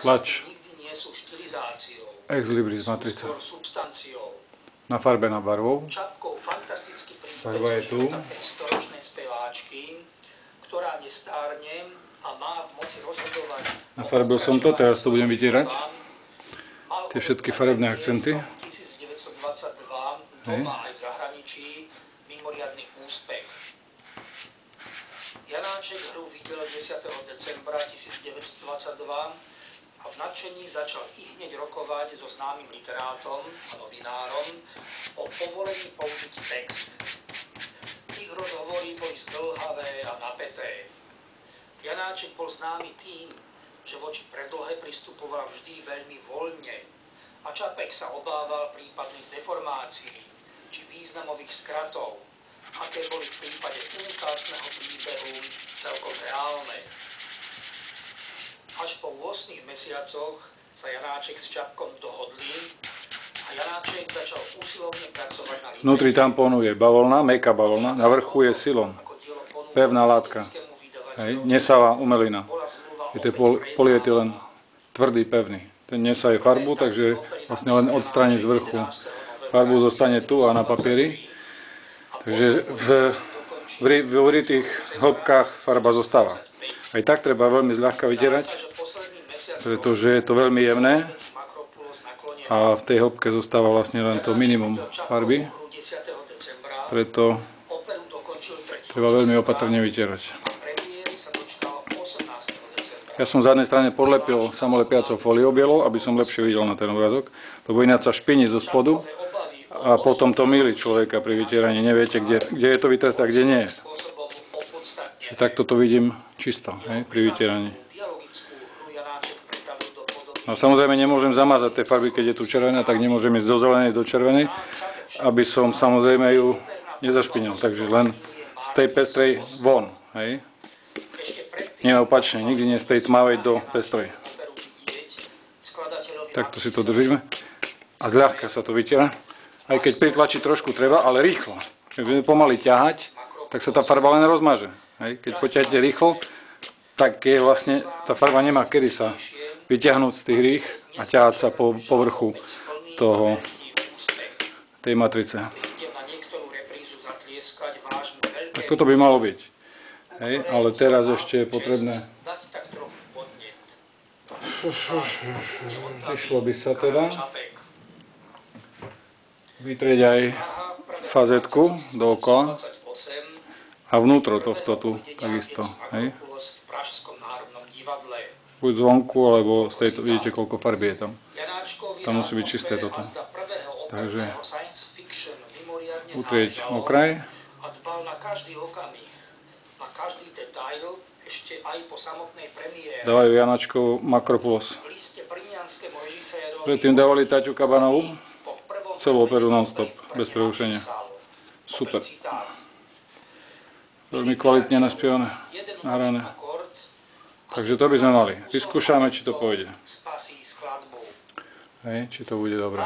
tlač Ex Libris matrica na farbe na barvou. Farba je tu. Nafarbil som to, teraz to budem vytierať. Tie všetky farebné akcenty. Hej. Janáček hru videl 10. decembra 1922 a v nadšení začal ihneď rokovať so známym literátom a novinárom o povolení použiť text. Ich rozhovory boli zdĺhavé a napäté. Janáček bol známy tým, že voči predlohe pristupoval vždy veľmi voľne a Čapek sa obával prípadných deformácií či významových skratov, aké boli v prípade unikátneho príbehu celkom reálne. Až po 8 mesiacoch sa Janáček s Čapkom dohodli a Janáček začal usilovne pracovať na líbení. Vnútri tampónu je bavlna, mäkká bavlna, na vrchu je silon, pevná látka, nesavá umelina. Je to polyetylen, tvrdý, pevný. Ten nesaje farbu, takže vlastne len odstráni z vrchu. Farbu zostane tu a na papieri. Takže v uritých hĺbkách farba zostáva. Aj tak treba veľmi zľahka vytierať, pretože je to veľmi jemné a v tej hĺbke zostáva vlastne len to minimum farby. Preto treba veľmi opatrne vytierať. Ja som z zadnej strane podlepil samolepiacou fóliou bielou, aby som lepšie videl na ten obrázok, lebo ináč sa špiní zo spodu a potom to mýli človeka pri vytieraní. Neviete, kde je to vytresté a kde nie je. Čiže takto to vidím čisto, pri vytieraní. A samozrejme nemôžem zamazať tie farby, keď je tu červená, tak nemôžem ísť zo zelenej do červenej, aby som samozrejme ju nezašpinil. Takže len z tej pestrej von. Hej. Nie opačne, nikdy nie z tej tmavej do pestrej. Takto si to držíme. A zľahka sa to vytiera. Aj keď pritlačiť trošku treba, ale rýchlo. Keď budeme pomaly ťahať, tak sa tá farba len rozmaže. Keď poťaháte rýchlo, tak je vlastne, tá farba nemá kedy sa vyťahnuť z tých rých a ťahať sa po povrchu tej matrice. Tak toto by malo byť. Ale teraz ešte je potrebné. Zišlo by sa teda vytrieť aj fazetku dookola a vnútro tohto tu takisto. Buď zvonku, alebo z tejto, vidíte koľko farby je tam. Tam musí byť čisté toto. Takže utrieť okraj. Dávajú Janáčkov Makropulos. Predtým dávali Taťu Kabanovú. Celú operu non-stop, bez prerušenia. Super. Veľmi kvalitne naspievané, nahrané. Takže to by sme mali. Vyskúšame, či to pôjde. Či to bude dobré.